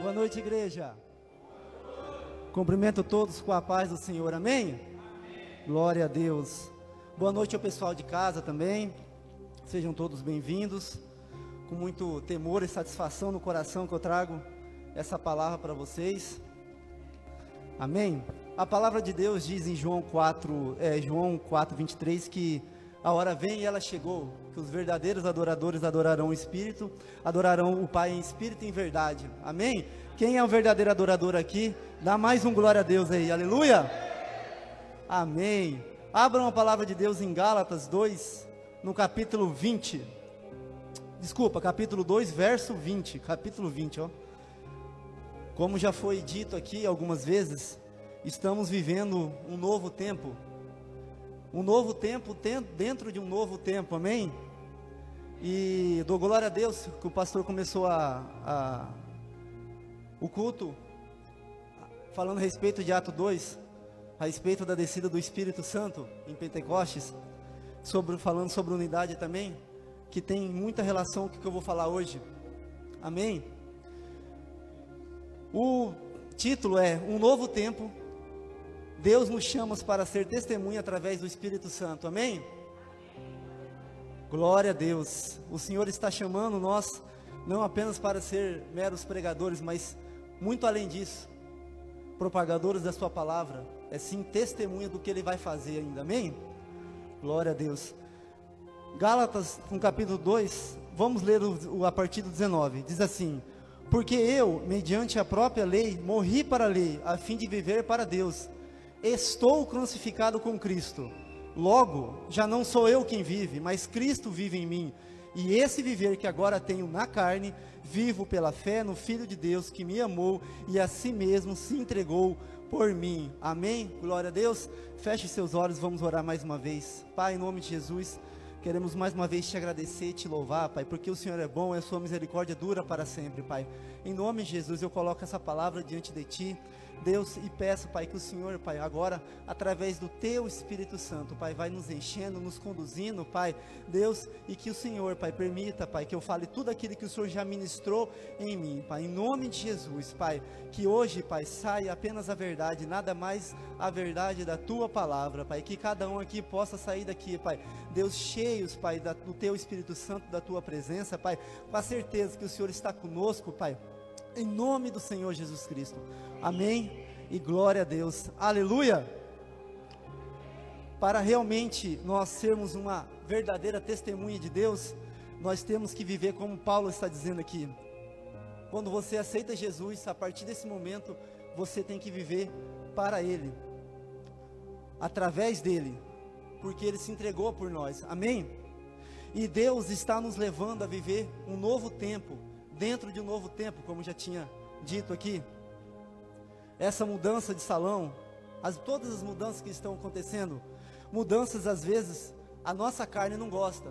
Boa noite, igreja. Cumprimento todos com a paz do Senhor, amém? Glória a Deus. Boa noite ao pessoal de casa também. Sejam todos bem-vindos. Com muito temor e satisfação no coração que eu trago essa palavra para vocês. Amém? A palavra de Deus diz em João 4:23 que a hora vem e ela chegou, que os verdadeiros adoradores adorarão o Espírito, adorarão o Pai em Espírito e em verdade. Amém? Quem é o verdadeiro adorador aqui? Dá mais um glória a Deus aí, aleluia! Amém. Abram a palavra de Deus em Gálatas 2, no capítulo 20. Desculpa, capítulo 2, verso 20. Capítulo 20, ó. Como já foi dito aqui algumas vezes, estamos vivendo um novo tempo. Um novo tempo dentro de um novo tempo, amém? E dou glória a Deus que o pastor começou o culto falando a respeito de Atos 2, a respeito da descida do Espírito Santo em Pentecostes, falando sobre unidade também, que tem muita relação com o que eu vou falar hoje, amém? O título é Um Novo Tempo. Deus nos chama para ser testemunha através do Espírito Santo, amém? Glória a Deus. O Senhor está chamando nós, não apenas para ser meros pregadores, mas muito além disso, propagadores da sua palavra, é sim testemunha do que Ele vai fazer ainda, amém? Glória a Deus. Gálatas, no capítulo 2, vamos ler a partir do 19, diz assim: porque eu, mediante a própria lei, morri para a lei, a fim de viver para Deus. Estou crucificado com Cristo, logo, já não sou eu quem vive, mas Cristo vive em mim, e esse viver que agora tenho na carne, vivo pela fé no Filho de Deus, que me amou, e a si mesmo se entregou por mim, amém? Glória a Deus. Feche seus olhos, vamos orar mais uma vez. Pai, em nome de Jesus, queremos mais uma vez te agradecer e te louvar, Pai, porque o Senhor é bom e a sua misericórdia dura para sempre, Pai. Em nome de Jesus, eu coloco essa palavra diante de Ti, Deus, e peço, Pai, que o Senhor, Pai, agora, através do Teu Espírito Santo, Pai, vai nos enchendo, nos conduzindo, Pai, Deus, e que o Senhor, Pai, permita, Pai, que eu fale tudo aquilo que o Senhor já ministrou em mim, Pai, em nome de Jesus, Pai, que hoje, Pai, saia apenas a verdade, nada mais a verdade da Tua palavra, Pai, que cada um aqui possa sair daqui, Pai, Deus, cheios, Pai, do Teu Espírito Santo, da Tua presença, Pai, com a certeza que o Senhor está conosco, Pai, em nome do Senhor Jesus Cristo, amém, e glória a Deus, aleluia. Para realmente nós sermos uma verdadeira testemunha de Deus, nós temos que viver como Paulo está dizendo aqui. Quando você aceita Jesus, a partir desse momento, você tem que viver para Ele, através dEle, porque Ele se entregou por nós, amém? E Deus está nos levando a viver um novo tempo, dentro de um novo tempo, como já tinha dito aqui. Essa mudança de salão, todas as mudanças que estão acontecendo, mudanças às vezes, a nossa carne não gosta,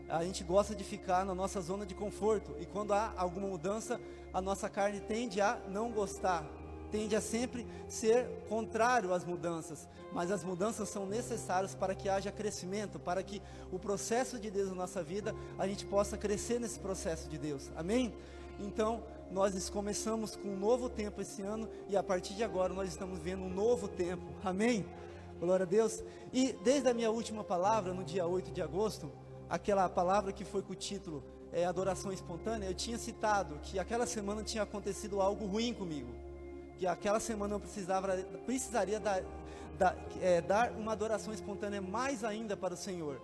a gente gosta de ficar na nossa zona de conforto, e quando há alguma mudança, a nossa carne tende a não gostar, tende a sempre ser contrário às mudanças, mas as mudanças são necessárias para que haja crescimento, para que o processo de Deus na nossa vida, a gente possa crescer nesse processo de Deus, amém? Então, nós começamos com um novo tempo esse ano, e a partir de agora nós estamos vendo um novo tempo, amém? Glória a Deus. E desde a minha última palavra, no dia 8 de agosto, aquela palavra que foi com o título Adoração Espontânea, eu tinha citado que aquela semana tinha acontecido algo ruim comigo, que aquela semana eu precisaria dar uma adoração espontânea mais ainda para o Senhor.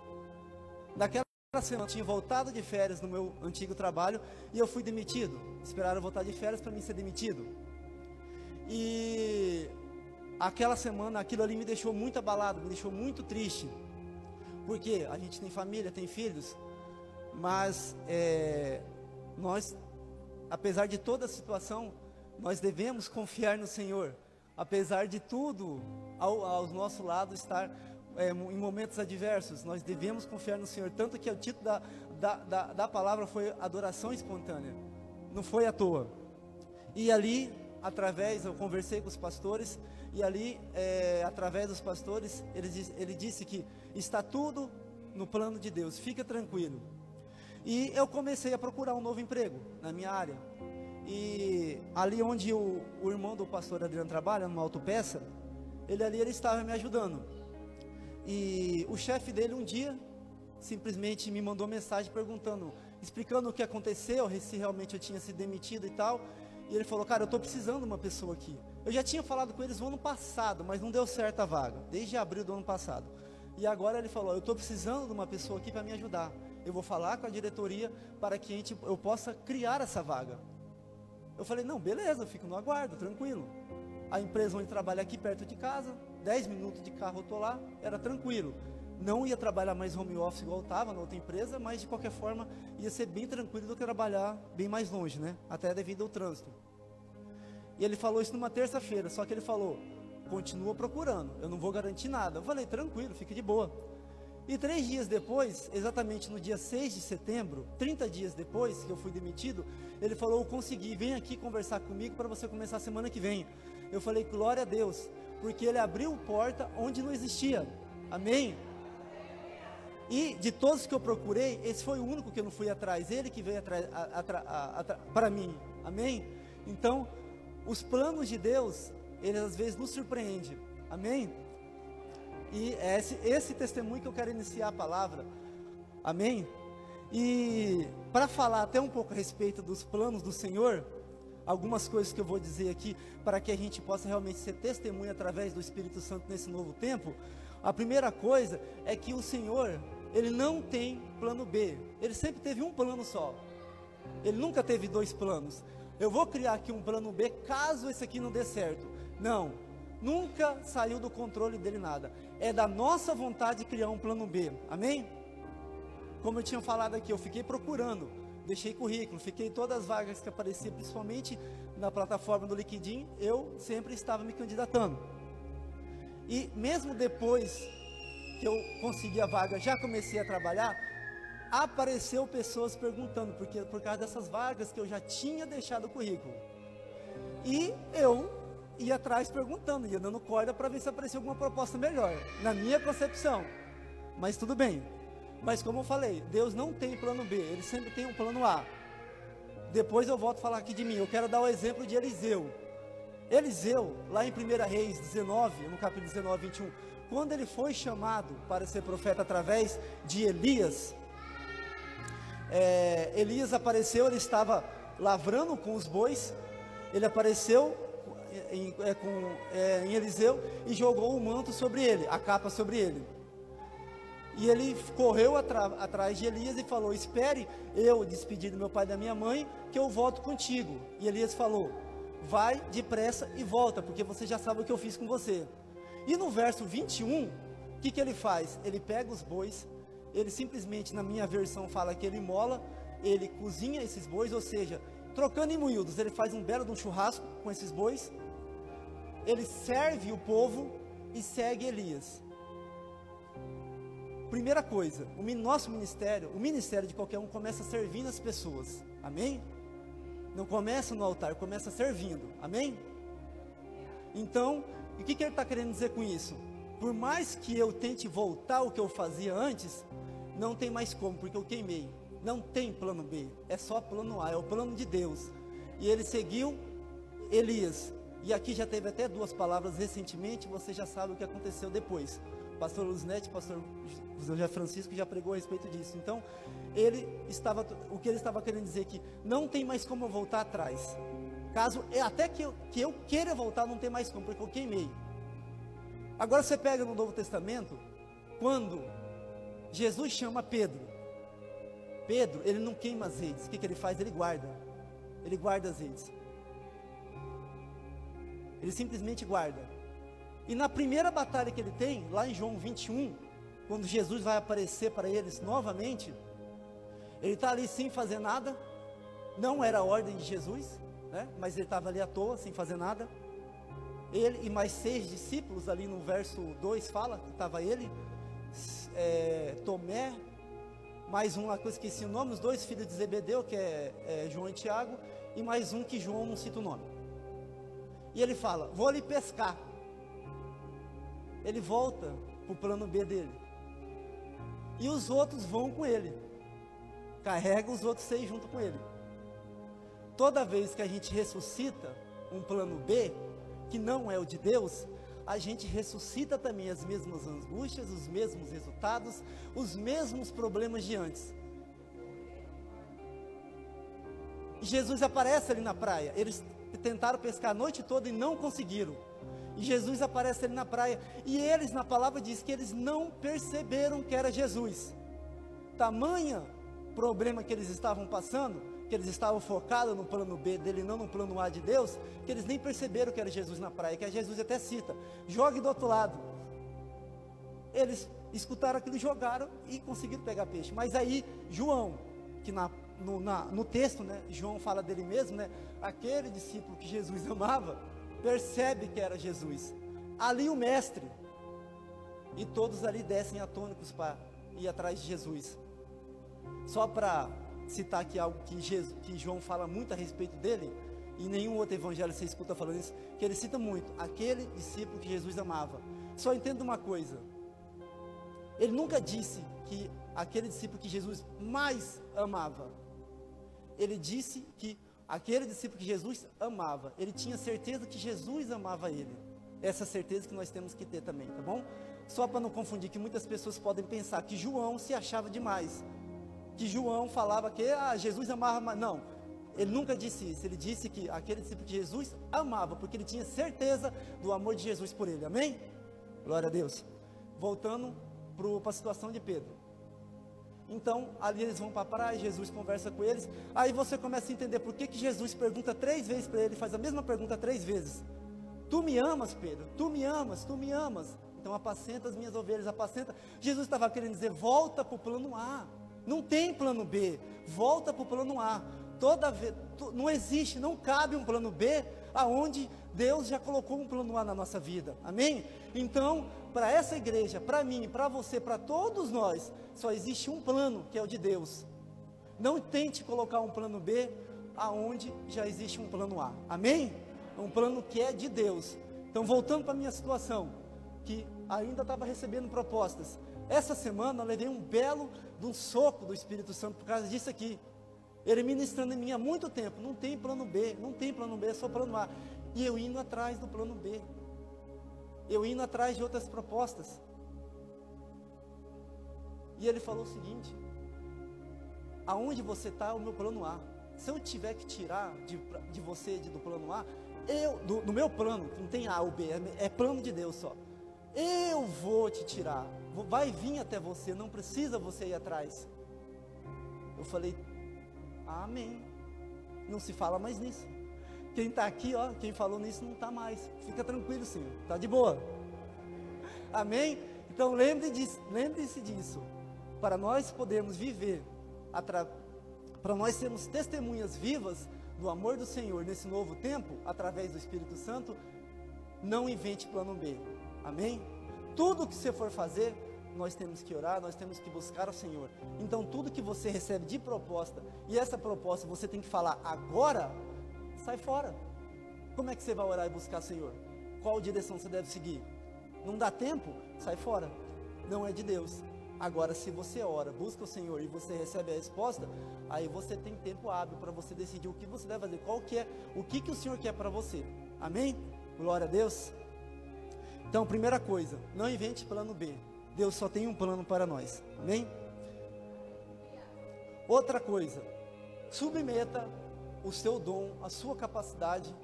Naquela semana eu tinha voltado de férias no meu antigo trabalho e eu fui demitido. Esperaram eu voltar de férias para mim ser demitido. E aquela semana, aquilo ali me deixou muito abalado, me deixou muito triste. Porque a gente tem família, tem filhos, mas nós, apesar de toda a situação, nós devemos confiar no Senhor. Apesar de tudo ao nosso lado estar em momentos adversos, nós devemos confiar no Senhor. Tanto que o título da palavra foi adoração espontânea, não foi à toa. E ali, eu conversei com os pastores, e ali, através dos pastores, ele disse que está tudo no plano de Deus, fica tranquilo. E eu comecei a procurar um novo emprego na minha área, E ali onde o irmão do pastor Adriano trabalha, numa autopeça, ele estava me ajudando. E o chefe dele um dia simplesmente me mandou mensagem perguntando, explicando o que aconteceu, se realmente eu tinha sido demitido e tal. E ele falou, cara, eu estou precisando de uma pessoa aqui. Eu já tinha falado com eles no ano passado, mas não deu certo a vaga, desde abril do ano passado. E agora ele falou, eu estou precisando de uma pessoa aqui para me ajudar. Eu vou falar com a diretoria para que eu possa criar essa vaga. Eu falei, não, beleza, eu fico no aguardo, tranquilo. A empresa onde trabalha aqui perto de casa, 10 minutos de carro eu estou lá, era tranquilo. Não ia trabalhar mais home office igual eu estava na outra empresa, mas de qualquer forma ia ser bem tranquilo do que trabalhar bem mais longe, né? Até devido ao trânsito. E ele falou isso numa terça-feira, só que ele falou, continua procurando, eu não vou garantir nada. Eu falei, tranquilo, fique de boa. E 3 dias depois, exatamente no dia 6 de setembro, 30 dias depois que eu fui demitido, ele falou, eu consegui, vem aqui conversar comigo para você começar a semana que vem. Eu falei, glória a Deus, porque ele abriu porta onde não existia. Amém? E de todos que eu procurei, esse foi o único que eu não fui atrás, ele que veio atrás para mim. Amém? Então, os planos de Deus, eles às vezes nos surpreendem. Amém? E é esse testemunho que eu quero iniciar a palavra. Amém? E para falar até um pouco a respeito dos planos do Senhor, algumas coisas que eu vou dizer aqui, para que a gente possa realmente ser testemunha através do Espírito Santo nesse novo tempo. A primeira coisa é que o Senhor, Ele não tem plano B, Ele sempre teve um plano só, Ele nunca teve 2 planos. Eu vou criar aqui um plano B, caso esse aqui não dê certo. Não, nunca saiu do controle dele nada, é da nossa vontade criar um plano B, amém? Como eu tinha falado aqui, eu fiquei procurando, deixei currículo, fiquei todas as vagas que apareciam, principalmente na plataforma do LinkedIn, eu sempre estava me candidatando. E mesmo depois que eu consegui a vaga, já comecei a trabalhar, apareceu pessoas perguntando, porque por causa dessas vagas que eu já tinha deixado o currículo. E eu ia atrás perguntando, ia dando corda para ver se aparecia alguma proposta melhor, na minha concepção. Mas tudo bem. Mas como eu falei, Deus não tem plano B, Ele sempre tem um plano A. Depois eu volto a falar aqui de mim, eu quero dar o exemplo de Eliseu. Eliseu, lá em 1 Reis 19, no capítulo 19, 21, quando ele foi chamado para ser profeta através de Elias, Elias apareceu, ele estava lavrando com os bois, ele apareceu em Eliseu e jogou o manto sobre ele, a capa sobre ele. E ele correu atrás de Elias e falou, espere eu despedir do meu pai e da minha mãe, que eu volto contigo. E Elias falou, vai depressa e volta, porque você já sabe o que eu fiz com você. E no verso 21, o que ele faz? Ele pega os bois, ele simplesmente, na minha versão, fala que ele mola, ele cozinha esses bois, ou seja, trocando em miúdos, ele faz um belo de um churrasco com esses bois, ele serve o povo e segue Elias. Primeira coisa, nosso ministério, o ministério de qualquer um começa servindo as pessoas, amém? Não começa no altar, começa servindo, amém? Então, o que ele está querendo dizer com isso? Por mais que eu tente voltar ao que eu fazia antes, não tem mais como, porque eu queimei. Não tem plano B, é só plano A, é o plano de Deus. E ele seguiu Elias. E aqui já teve até 2 palavras recentemente, você já sabe o que aconteceu depois. Pastor Luzinete, pastor José Francisco já pregou a respeito disso. Então, o que ele estava querendo dizer é que não tem mais como eu voltar atrás. Até que eu queira voltar, não tem mais como, porque eu queimei. Agora você pega no Novo Testamento, quando Jesus chama Pedro, ele não queima azeites, o que ele faz? Ele guarda azeites, ele simplesmente guarda. E na primeira batalha que ele tem, lá em João 21, quando Jesus vai aparecer para eles novamente, ele está ali sem fazer nada, não era a ordem de Jesus, né? Mas ele estava ali à toa, sem fazer nada. Ele e mais 6 discípulos, ali no verso 2 fala, que estava ele, Tomé, mais um lá que eu esqueci o nome, os 2 filhos de Zebedeu, que é João e Tiago, e mais um que João não cita o nome. E ele fala, vou ali pescar. Ele volta para o plano B dele. E os outros vão com ele. Carrega os outros 6 junto com ele. toda vez que a gente ressuscita um plano B, que não é o de Deus, a gente ressuscita também as mesmas angústias, os mesmos resultados, os mesmos problemas de antes. Jesus aparece ali na praia. Eles tentaram pescar a noite toda e não conseguiram. E Jesus aparece ali na praia. E eles, na palavra diz que eles não perceberam que era Jesus. Tamanha problema que eles estavam passando, que eles estavam focados no plano B dele, não no plano A de Deus, que eles nem perceberam que era Jesus na praia, que Jesus até cita, jogue do outro lado. Eles escutaram aquilo, jogaram e conseguiram pegar peixe. Mas aí, João, que no texto, né, João fala dele mesmo, né, aquele discípulo que Jesus amava, percebe que era Jesus. Ali o mestre, e todos ali descem atônicos para ir atrás de Jesus. Só para citar aqui algo que João fala muito a respeito dele, e nenhum outro evangelho você escuta falando isso, que ele cita muito, aquele discípulo que Jesus amava. Só entenda uma coisa, ele nunca disse que aquele discípulo que Jesus mais amava, ele disse que aquele discípulo que Jesus amava, ele tinha certeza que Jesus amava ele, essa certeza que nós temos que ter também, tá bom? Só para não confundir, que muitas pessoas podem pensar que João se achava demais, que João falava que Jesus amava, não, ele nunca disse isso, ele disse que aquele discípulo que Jesus amava, porque ele tinha certeza do amor de Jesus por ele, amém? Glória a Deus. Voltando para a situação de Pedro, então ali eles vão para a praia, Jesus conversa com eles, aí você começa a entender por que Jesus pergunta 3 vezes para ele, faz a mesma pergunta 3 vezes, tu me amas, Pedro, tu me amas, tu me amas, então apacenta as minhas ovelhas, apacenta. Jesus estava querendo dizer, volta para o plano A, não tem plano B, volta para o plano A. Toda vez, não existe, não cabe um plano B, aonde Deus já colocou um plano A na nossa vida, amém? Então, para essa igreja, para mim, para você, para todos nós, só existe um plano, que é o de Deus. Não tente colocar um plano B, aonde já existe um plano A, amém? Um plano que é de Deus. Então, voltando para a minha situação, que ainda estava recebendo propostas, essa semana eu levei um belo de um soco do Espírito Santo por causa disso aqui. Ele ministrando em mim há muito tempo, não tem plano B, não tem plano B, é só plano A. E eu indo atrás do plano B, eu indo atrás de outras propostas. E ele falou o seguinte, aonde você está, o meu plano A. Se eu tiver que tirar de você do plano A, do meu plano, não tem A ou B, é plano de Deus só. Eu vou te tirar, vai vir até você, não precisa você ir atrás. Eu falei, amém, não se fala mais nisso. Quem está aqui, ó, quem falou nisso não está mais, fica tranquilo, Senhor, está de boa, amém? Então lembre-se disso, para nós podermos viver, para nós sermos testemunhas vivas do amor do Senhor nesse novo tempo, através do Espírito Santo, não invente plano B. Amém? Tudo que você for fazer, nós temos que orar, nós temos que buscar o Senhor. Então tudo que você recebe de proposta, e essa proposta você tem que falar agora, sai fora. Como é que você vai orar e buscar o Senhor? Qual direção você deve seguir? Não dá tempo? Sai fora. Não é de Deus. Agora, se você ora, busca o Senhor e você recebe a resposta, aí você tem tempo hábil para você decidir o que você deve fazer, o que o Senhor quer para você. Amém? Glória a Deus. Então, primeira coisa, não invente plano B. Deus só tem um plano para nós. Amém? Outra coisa, submeta o seu dom, a sua capacidade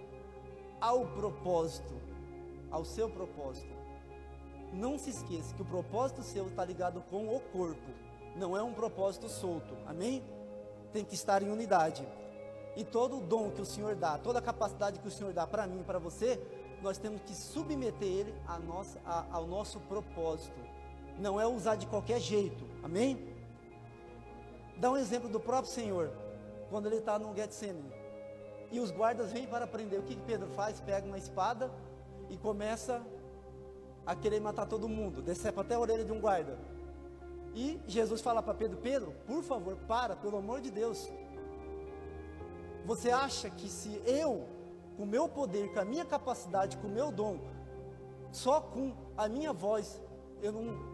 ao propósito, ao seu propósito. Não se esqueça que o propósito seu está ligado com o corpo, não é um propósito solto. Amém? Tem que estar em unidade. E todo o dom que o Senhor dá, toda a capacidade que o Senhor dá para mim e para você, nós temos que submeter ele ao nosso propósito. Não é usar de qualquer jeito. Amém? Dá um exemplo do próprio Senhor, quando ele está no Getsemane, e os guardas vêm para prender. O que Pedro faz? Pega uma espada e começa a querer matar todo mundo, decepa até a orelha de um guarda. E Jesus fala para Pedro, Pedro, por favor, pelo amor de Deus. Você acha que se eu, com o meu poder, com a minha capacidade, com o meu dom, só com a minha voz, eu não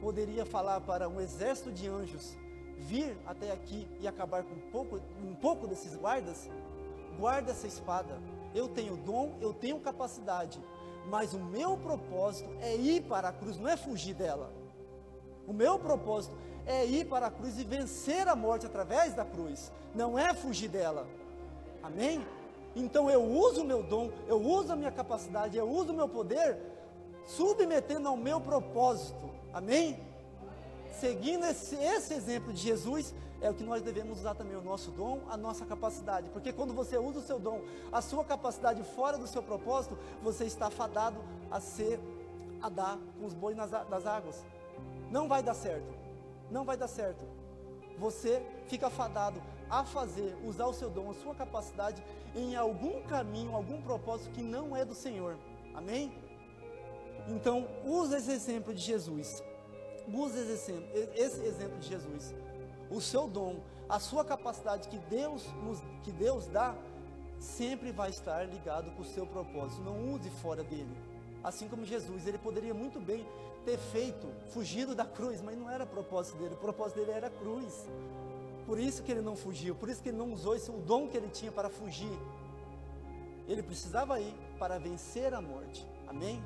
poderia falar para um exército de anjos vir até aqui e acabar com um pouco desses guardas? guarda essa espada. Eu tenho dom, eu tenho capacidade, mas o meu propósito é ir para a cruz, não é fugir dela. O meu propósito é ir para a cruz e vencer a morte através da cruz, não é fugir dela. Amém? Então eu uso o meu dom, eu uso a minha capacidade, eu uso o meu poder, submetendo ao meu propósito. Amém? Seguindo esse exemplo de Jesus, é o que nós devemos usar também, o nosso dom, a nossa capacidade. Porque quando você usa o seu dom, a sua capacidade fora do seu propósito, você está fadado a dar com os bois nas águas. Não vai dar certo. Não vai dar certo. Você fica fadado a usar o seu dom, a sua capacidade em algum caminho, algum propósito que não é do Senhor. Amém? Então, usa esse exemplo de Jesus. Usa esse exemplo de Jesus. O seu dom, a sua capacidade que Deus dá, sempre vai estar ligado com o seu propósito. Não use fora dele. Assim como Jesus, ele poderia muito bem ter fugido da cruz, mas não era propósito dele. O propósito dele era a cruz. Por isso que ele não fugiu, por isso que ele não usou o dom que ele tinha para fugir. Ele precisava ir para vencer a morte. Amém?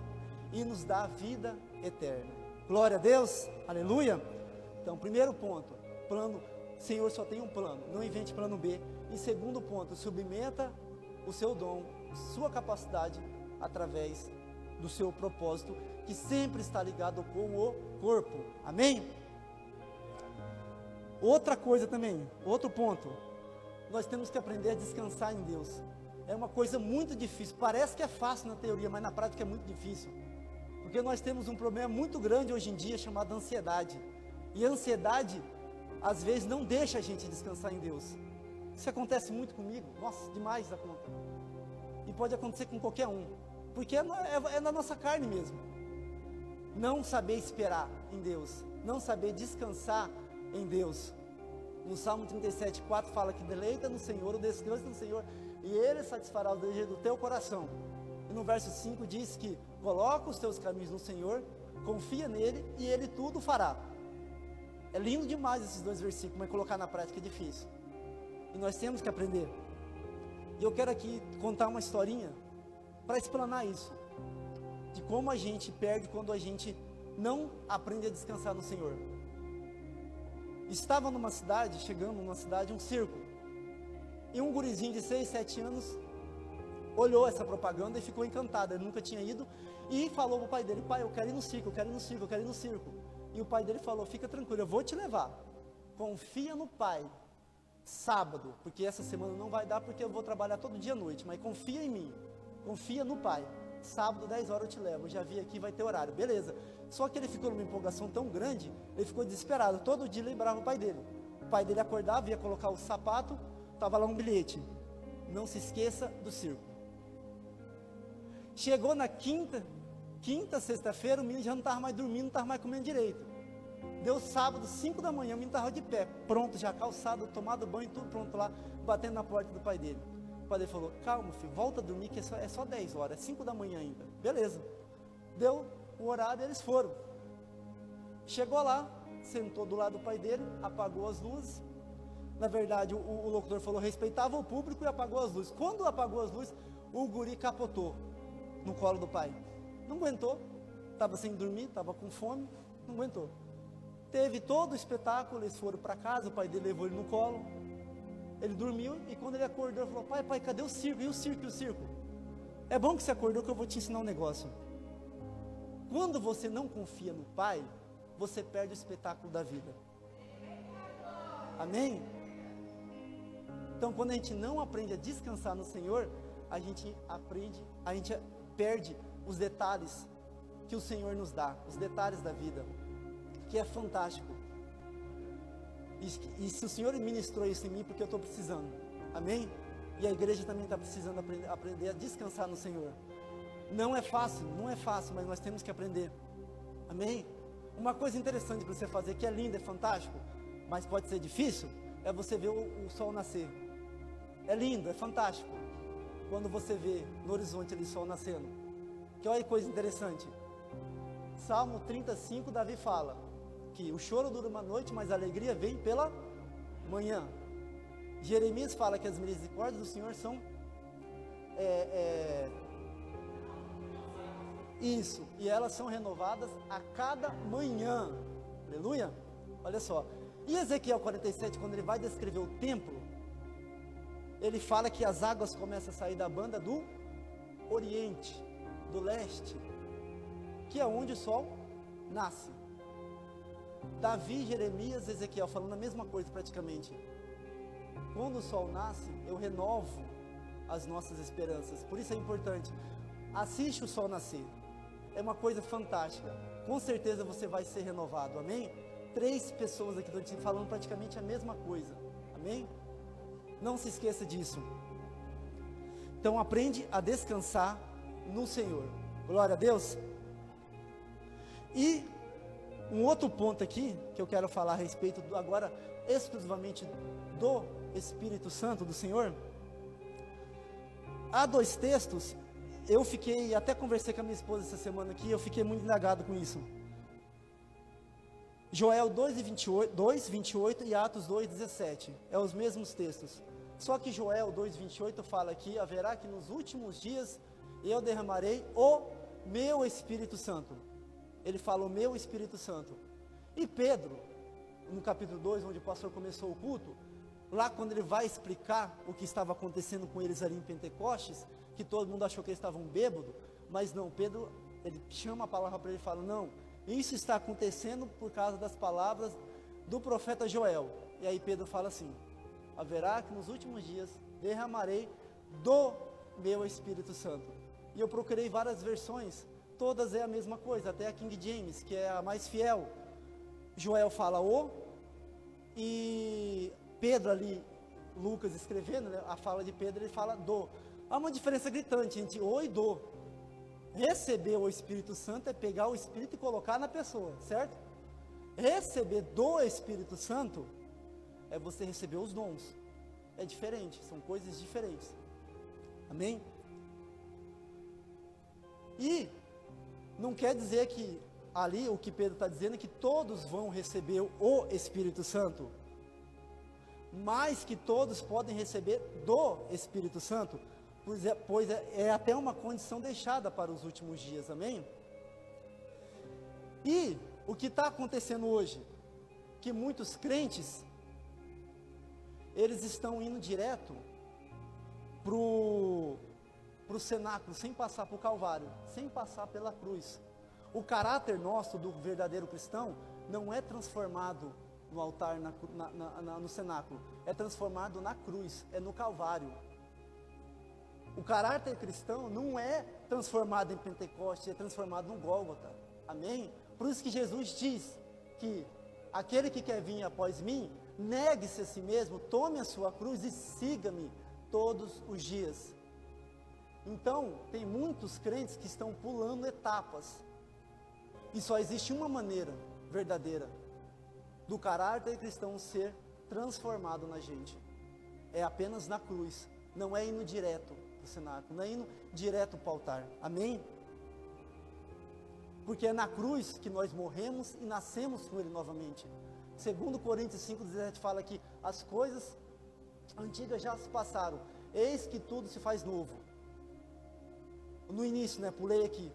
E nos dar a vida eterna. Glória a Deus, aleluia. Então, primeiro ponto, Senhor só tem um plano, não invente plano B. E segundo ponto, submeta o seu dom, sua capacidade, através do seu propósito, que sempre está ligado com o corpo. Amém? Outra coisa também, outro ponto, nós temos que aprender a descansar em Deus. É uma coisa muito difícil, parece que é fácil na teoria, mas na prática é muito difícil. Porque nós temos um problema muito grande hoje em dia chamado ansiedade. E a ansiedade, às vezes, não deixa a gente descansar em Deus. Isso acontece muito comigo, nossa, demais da conta. E pode acontecer com qualquer um, porque é na nossa carne mesmo. Não saber esperar em Deus, não saber descansar em Deus. No Salmo 37:4 fala que deleita no Senhor, o descanso no Senhor, e Ele satisfará o desejo do teu coração. E no verso 5 diz que coloca os teus caminhos no Senhor, confia nele e Ele tudo fará. É lindo demais esses dois versículos, mas colocar na prática é difícil. E nós temos que aprender. E eu quero aqui contar uma historinha para explanar isso. De como a gente perde quando a gente não aprende a descansar no Senhor. Estava chegando numa cidade, um circo. E um gurizinho de 6, 7 anos olhou essa propaganda e ficou encantado. Ele nunca tinha ido e falou para o pai dele: pai, eu quero ir no circo, eu quero ir no circo, eu quero ir no circo. E o pai dele falou: fica tranquilo, eu vou te levar. Confia no pai. Sábado, porque essa semana não vai dar porque eu vou trabalhar todo dia à noite, mas confia em mim, confia no pai. Sábado, 10 horas eu te levo, eu já vi aqui, vai ter horário, beleza. Só que ele ficou numa empolgação tão grande, ele ficou desesperado, todo dia lembrava o pai dele. O pai dele acordava, ia colocar o sapato, estava lá um bilhete: não se esqueça do circo. Chegou na quinta, sexta-feira, o menino já não estava mais dormindo, não estava mais comendo direito. Deu sábado, 5 da manhã, o menino estava de pé, pronto, já calçado, tomado banho, tudo pronto lá, batendo na porta do pai dele. O pai dele falou: calma, filho, volta a dormir, que é só 10 horas, é 5 da manhã ainda. Beleza. Deu o horário e eles foram. Chegou lá, sentou do lado do pai dele, apagou as luzes. Na verdade, o locutor falou: respeitava o público e apagou as luzes. Quando apagou as luzes, o guri capotou no colo do pai. Não aguentou, estava sem dormir, estava com fome, não aguentou. Teve todo o espetáculo, eles foram para casa, o pai dele levou ele no colo. Ele dormiu e quando ele acordou, ele falou: pai, cadê o circo? E o circo, e o circo? É bom que você acordou, que eu vou te ensinar um negócio. Quando você não confia no pai, você perde o espetáculo da vida. Amém? Então, quando a gente não aprende a descansar no Senhor, a gente perde os detalhes que o Senhor nos dá, os detalhes da vida, que é fantástico. E se o Senhor ministrou isso em mim, porque eu estou precisando. Amém? E a igreja também está precisando aprender a descansar no Senhor. Não é fácil, mas nós temos que aprender. Amém? Uma coisa interessante para você fazer, que é lindo, é fantástico, mas pode ser difícil, é você ver o sol nascer. É lindo, é fantástico, quando você vê no horizonte ali o sol nascendo. Que olha que coisa interessante. Salmo 35, Davi fala que o choro dura uma noite, mas a alegria vem pela manhã. Jeremias fala que as misericórdias do Senhor são Isso, e elas são renovadas a cada manhã. Aleluia. Olha só, e Ezequiel 47, quando ele vai descrever o templo, ele fala que as águas começam a sair da banda do oriente, do leste, que é onde o sol nasce. Davi, Jeremias, Ezequiel falando a mesma coisa praticamente. Quando o sol nasce, eu renovo as nossas esperanças. Por isso é importante, assiste o sol nascer, é uma coisa fantástica. Com certeza você vai ser renovado, amém? 3 pessoas aqui estão falando praticamente a mesma coisa, amém? Não se esqueça disso. Então aprende a descansar no Senhor. Glória a Deus. E um outro ponto aqui, que eu quero falar a respeito agora, exclusivamente do Espírito Santo do Senhor. Há 2 textos, eu fiquei, até conversei com a minha esposa essa semana aqui, eu fiquei muito indagado com isso. Joel 2:28 e Atos 2:17, é os mesmos textos. Só que Joel 2:28 fala que haverá que nos últimos dias eu derramarei o meu Espírito Santo. Ele fala o meu Espírito Santo. E Pedro, no capítulo 2, onde o pastor começou o culto, lá quando ele vai explicar o que estava acontecendo com eles ali em Pentecostes, que todo mundo achou que eles estavam bêbados, mas não, Pedro, ele chama a palavra para ele e fala, não, isso está acontecendo por causa das palavras do profeta Joel. E aí Pedro fala assim, haverá que nos últimos dias derramarei do meu Espírito Santo. E eu procurei várias versões, todas é a mesma coisa, até a King James, que é a mais fiel. Joel fala o, e Pedro ali, Lucas escrevendo, né, a fala de Pedro, ele fala do. Há uma diferença gritante entre o e do. Receber o Espírito Santo é pegar o Espírito e colocar na pessoa, certo? Receber do Espírito Santo é você receber os dons. É diferente, são coisas diferentes. Amém? E não quer dizer que ali o que Pedro está dizendo é que todos vão receber o Espírito Santo, mas que todos podem receber do Espírito Santo, pois é até uma condição deixada para os últimos dias, amém? E o que está acontecendo hoje, que muitos crentes, eles estão indo direto para o cenáculo, sem passar para o Calvário, sem passar pela cruz. O caráter nosso, do verdadeiro cristão, não é transformado no altar, no cenáculo, é transformado na cruz, é no Calvário. O caráter cristão não é transformado em Pentecostes, é transformado no Gólgota, amém? Por isso que Jesus diz que aquele que quer vir após mim, negue-se a si mesmo, tome a sua cruz e siga-me todos os dias. Então, tem muitos crentes que estão pulando etapas, e só existe uma maneira verdadeira do caráter cristão ser transformado na gente, é apenas na cruz, não é indo direto para o cenáculo, não é indo direto para o altar, amém? Porque é na cruz que nós morremos e nascemos com Ele novamente. Segundo Coríntios 5:17 fala que as coisas antigas já se passaram, eis que tudo se faz novo. No início, né, pulei aqui,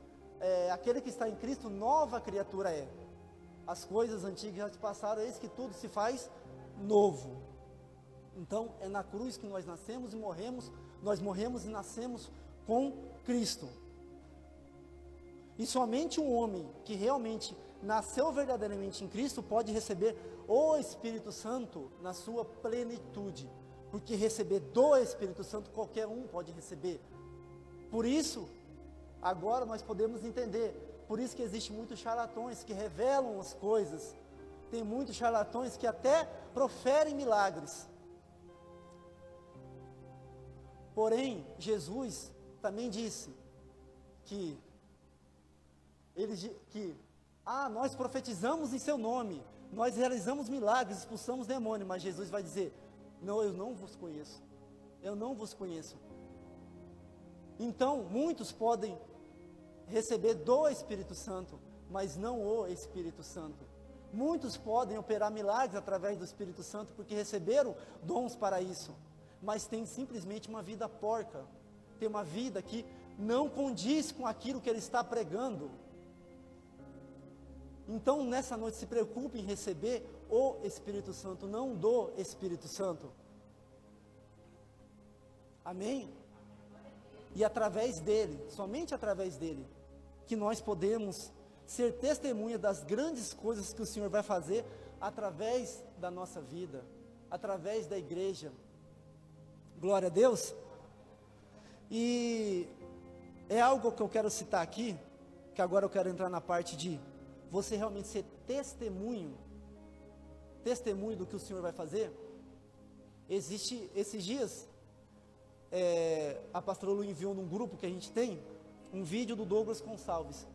aquele que está em Cristo, nova criatura é. As coisas antigas já se passaram, eis que tudo se faz novo. Então, é na cruz que nós nascemos e morremos, nós morremos e nascemos com Cristo. E somente um homem que realmente nasceu verdadeiramente em Cristo pode receber o Espírito Santo na sua plenitude. Porque receber do Espírito Santo qualquer um pode receber. Por isso, agora nós podemos entender. Por isso que existem muitos charlatões que revelam as coisas. Tem muitos charlatões que até proferem milagres. Porém, Jesus também disse que nós profetizamos em seu nome, nós realizamos milagres, expulsamos demônios, mas Jesus vai dizer, não, eu não vos conheço, eu não vos conheço. Então, muitos podem receber do Espírito Santo, mas não o Espírito Santo. Muitos podem operar milagres através do Espírito Santo, porque receberam dons para isso, mas têm simplesmente uma vida porca, tem uma vida que não condiz com aquilo que ele está pregando. Então, nessa noite, se preocupe em receber o Espírito Santo, não do Espírito Santo. Amém? E através dele, somente através dele, que nós podemos ser testemunha das grandes coisas que o Senhor vai fazer através da nossa vida, através da igreja. Glória a Deus. E é algo que eu quero citar aqui, que agora eu quero entrar na parte de você realmente ser testemunho do que o Senhor vai fazer. Existe, esses dias, a pastora Lu enviou num grupo que a gente tem, um vídeo do Douglas Gonçalves,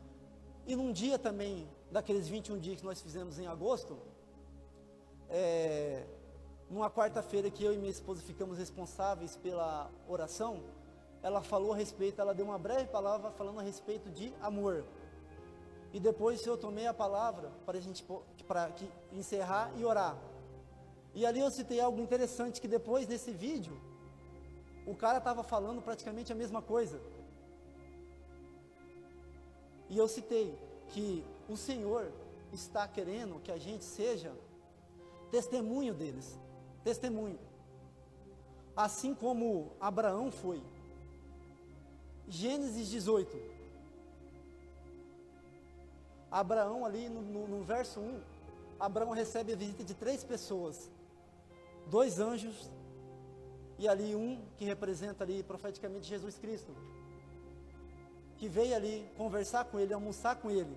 e num dia também, daqueles 21 dias que nós fizemos em agosto, numa quarta-feira que eu e minha esposa ficamos responsáveis pela oração, ela falou a respeito, ela deu uma breve palavra falando a respeito de amor, e depois eu tomei a palavra para a gente encerrar e orar, e ali eu citei algo interessante, que depois desse vídeo, o cara estava falando praticamente a mesma coisa, e eu citei que o Senhor está querendo que a gente seja testemunho deles, testemunho, assim como Abraão foi. Gênesis 18, Abraão ali no verso 1, Abraão recebe a visita de 3 pessoas, 2 anjos, e ali um que representa ali profeticamente Jesus Cristo, que veio ali conversar com ele, almoçar com ele.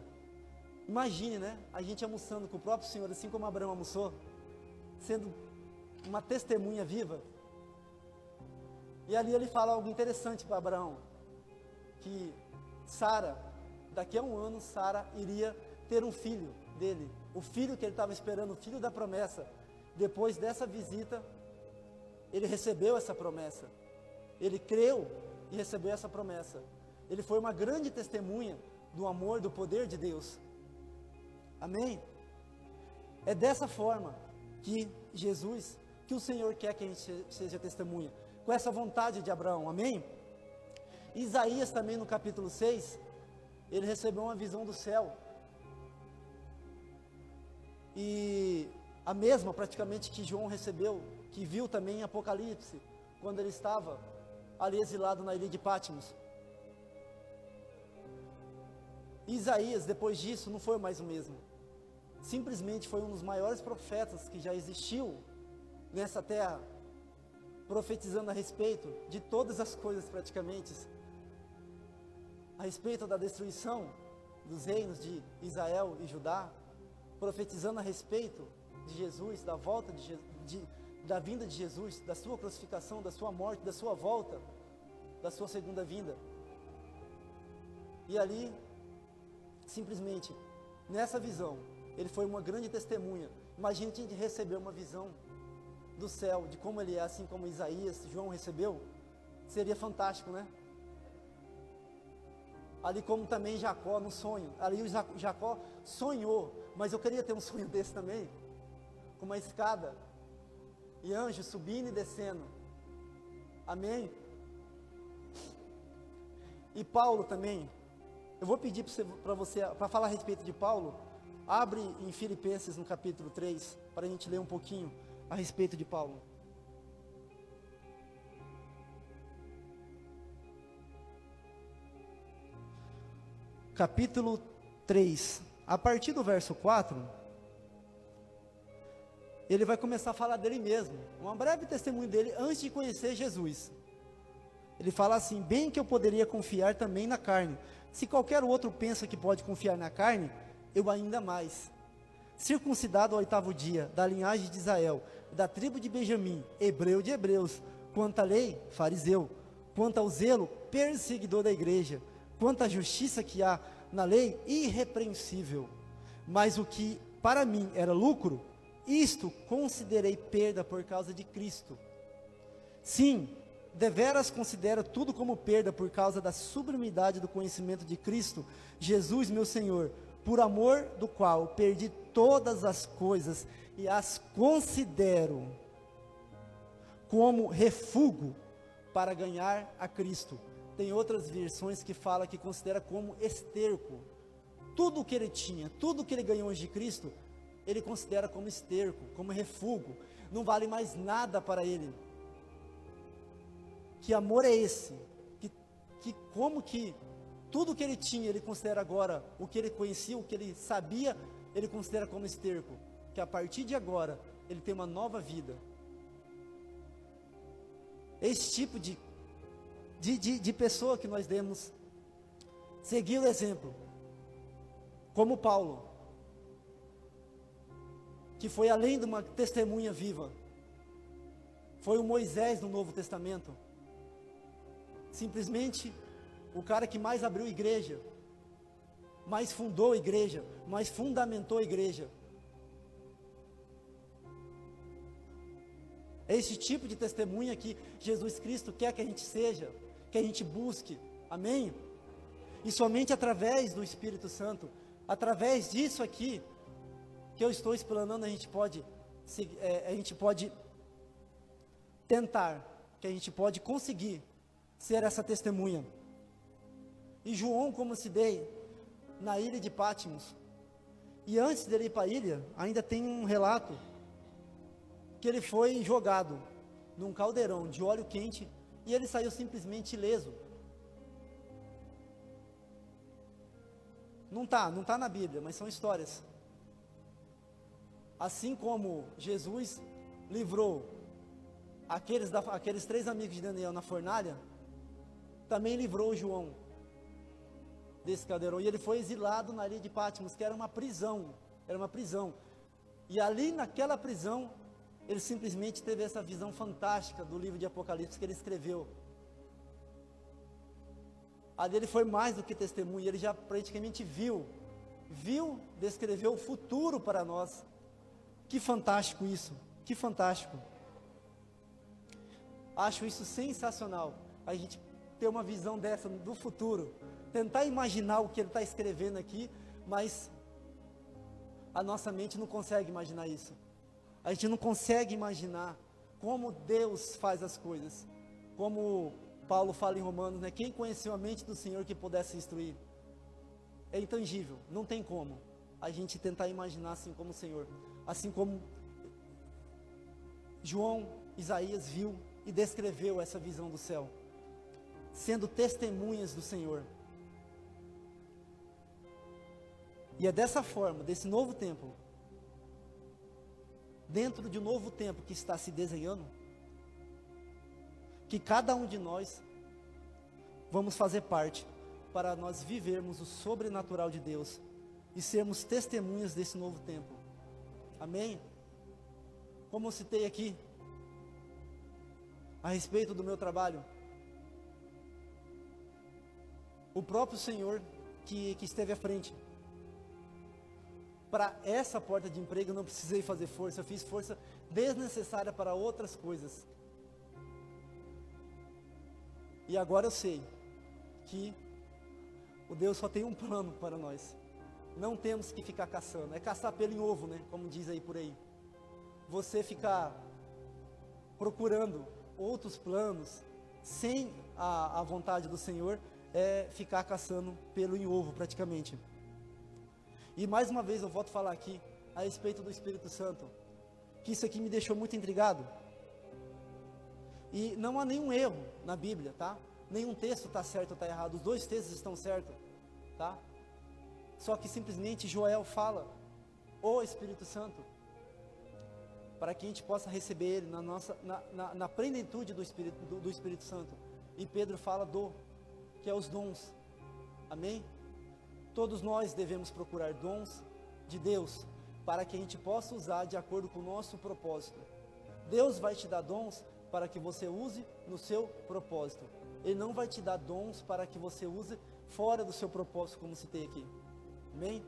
Imagine, né, a gente almoçando com o próprio Senhor, assim como Abraão almoçou, sendo uma testemunha viva. E ali ele fala algo interessante para Abraão, que Sara, daqui a 1 ano, Sara iria ter um filho dele, o filho que ele estava esperando, o filho da promessa. Depois dessa visita, ele recebeu essa promessa, ele creu e recebeu essa promessa. Ele foi uma grande testemunha do amor, do poder de Deus. Amém? É dessa forma que Jesus, que o Senhor quer que a gente seja testemunha, com essa vontade de Abraão. Amém? Isaías também no capítulo 6, ele recebeu uma visão do céu, e a mesma praticamente que João recebeu, que viu também em Apocalipse, quando ele estava ali exilado na ilha de Patmos. Isaías, depois disso, não foi mais o mesmo, simplesmente foi um dos maiores profetas que já existiu nessa terra, profetizando a respeito de todas as coisas praticamente, a respeito da destruição dos reinos de Israel e Judá, profetizando a respeito de Jesus, da volta da vinda de Jesus, da sua crucificação, da sua morte, da sua volta, da sua segunda vinda. E ali, simplesmente, nessa visão, ele foi uma grande testemunha. Imagine a gente receber uma visão do céu, de como ele é, assim como Isaías, João recebeu, seria fantástico, né? Ali como também Jacó no sonho, ali o Jacó sonhou, mas eu queria ter um sonho desse também, com uma escada, e anjos subindo e descendo. Amém? E Paulo também, eu vou pedir para você, para falar a respeito de Paulo, abre em Filipenses no capítulo 3, para a gente ler um pouquinho a respeito de Paulo. Capítulo 3, a partir do verso 4, ele vai começar a falar dele mesmo, um breve testemunho dele antes de conhecer Jesus. Ele fala assim: bem que eu poderia confiar também na carne, se qualquer outro pensa que pode confiar na carne, eu ainda mais. Circuncidado ao 8º dia, da linhagem de Israel, da tribo de Benjamim, hebreu de hebreus, quanto à lei, fariseu, quanto ao zelo, perseguidor da igreja, quanto à justiça que há na lei, irrepreensível. Mas o que para mim era lucro, isto considerei perda por causa de Cristo. Sim, deveras considero tudo como perda por causa da sublimidade do conhecimento de Cristo, Jesus meu Senhor, por amor do qual perdi todas as coisas e as considero como refúgio para ganhar a Cristo Tem outras versões que fala que considera como esterco. Tudo o que ele tinha, tudo o que ele ganhou hoje de Cristo, ele considera como esterco, como refúgio. Não vale mais nada para ele. Que amor é esse? Que como que tudo o que ele tinha, ele considera agora, o que ele conhecia, o que ele sabia, ele considera como esterco. Que a partir de agora, ele tem uma nova vida. Esse tipo de pessoa que nós devemos seguir o exemplo. Como Paulo, que foi além de uma testemunha viva. Foi o Moisés do Novo Testamento. Simplesmente o cara que mais abriu igreja, mais fundou a igreja, mais fundamentou a igreja. É esse tipo de testemunha que Jesus Cristo quer que a gente seja, que a gente busque, amém? E somente através do Espírito Santo, através disso aqui, que eu estou explanando, a gente pode tentar, que a gente pode conseguir ser essa testemunha. E João, como se dei na ilha de Patmos, e antes dele ir para a ilha, ainda tem um relato, que ele foi jogado num caldeirão de óleo quente, e ele saiu simplesmente ileso. Não está na Bíblia, mas são histórias. Assim como Jesus livrou aqueles 3 amigos de Daniel na fornalha, também livrou João desse caldeirão, e ele foi exilado na ilha de Patmos, que era uma prisão, e ali naquela prisão, ele simplesmente teve essa visão fantástica do livro de Apocalipse que ele escreveu. Ali ele foi mais do que testemunha, ele já praticamente viu, descreveu o futuro para nós. Que fantástico isso, que fantástico. Acho isso sensacional, a gente ter uma visão dessa do futuro, tentar imaginar o que ele está escrevendo aqui, mas a nossa mente não consegue imaginar isso. A gente não consegue imaginar como Deus faz as coisas, como Paulo fala em Romanos, né? Quem conheceu a mente do Senhor que pudesse instruir? É intangível, não tem como a gente tentar imaginar assim como o Senhor, assim como João, Isaías viu e descreveu essa visão do céu, sendo testemunhas do Senhor. E é dessa forma, desse novo tempo, dentro de um novo tempo que está se desenhando, que cada um de nós vamos fazer parte, para nós vivermos o sobrenatural de Deus e sermos testemunhas desse novo tempo. Amém? Como eu citei aqui a respeito do meu trabalho, o próprio Senhor que esteve à frente. Para essa porta de emprego eu não precisei fazer força, eu fiz força desnecessária para outras coisas. E agora eu sei que o Deus só tem um plano para nós. Não temos que ficar caçando, é caçar pelo em ovo, né? Como diz aí por aí. Você ficar procurando outros planos, sem a vontade do Senhor, é ficar caçando pelo em ovo praticamente. E mais uma vez eu volto a falar aqui, a respeito do Espírito Santo, que isso aqui me deixou muito intrigado. E não há nenhum erro na Bíblia, tá? Nenhum texto está certo ou está errado, os 2 textos estão certos, tá? Só que simplesmente Joel fala, o Espírito Santo, para que a gente possa receber ele na plenitude do Espírito Santo. E Pedro fala que é os dons, amém? Todos nós devemos procurar dons de Deus, para que a gente possa usar de acordo com o nosso propósito. Deus vai te dar dons para que você use no seu propósito. Ele não vai te dar dons para que você use fora do seu propósito, como citei aqui. Amém?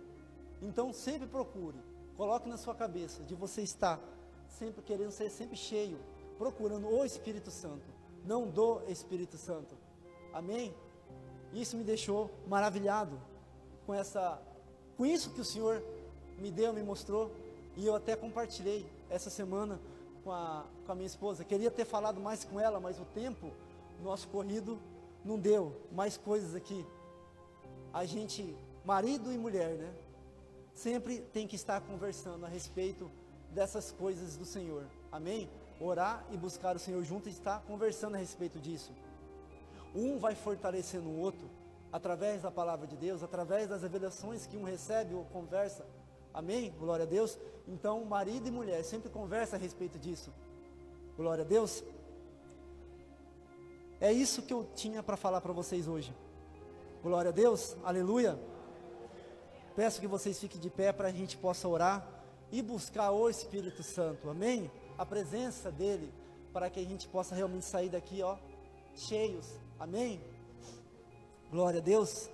Então sempre procure, coloque na sua cabeça de você estar sempre querendo ser sempre cheio, procurando o Espírito Santo, não do Espírito Santo. Amém? Isso me deixou maravilhado com isso que o Senhor me deu, me mostrou, e eu até compartilhei essa semana com a minha esposa. Queria ter falado mais com ela, mas o tempo nosso corrido não deu, mais coisas aqui. A gente, marido e mulher, né? Sempre tem que estar conversando a respeito dessas coisas do Senhor. Amém? Orar e buscar o Senhor junto e estar conversando a respeito disso. Um vai fortalecendo o outro, através da palavra de Deus, através das revelações que um recebe ou conversa. Amém? Glória a Deus. Então, marido e mulher sempre conversa a respeito disso. Glória a Deus. É isso que eu tinha para falar para vocês hoje. Glória a Deus. Aleluia. Peço que vocês fiquem de pé para a gente possa orar e buscar o Espírito Santo. Amém? A presença dele, para que a gente possa realmente sair daqui, ó, cheios. Amém? Glória a Deus.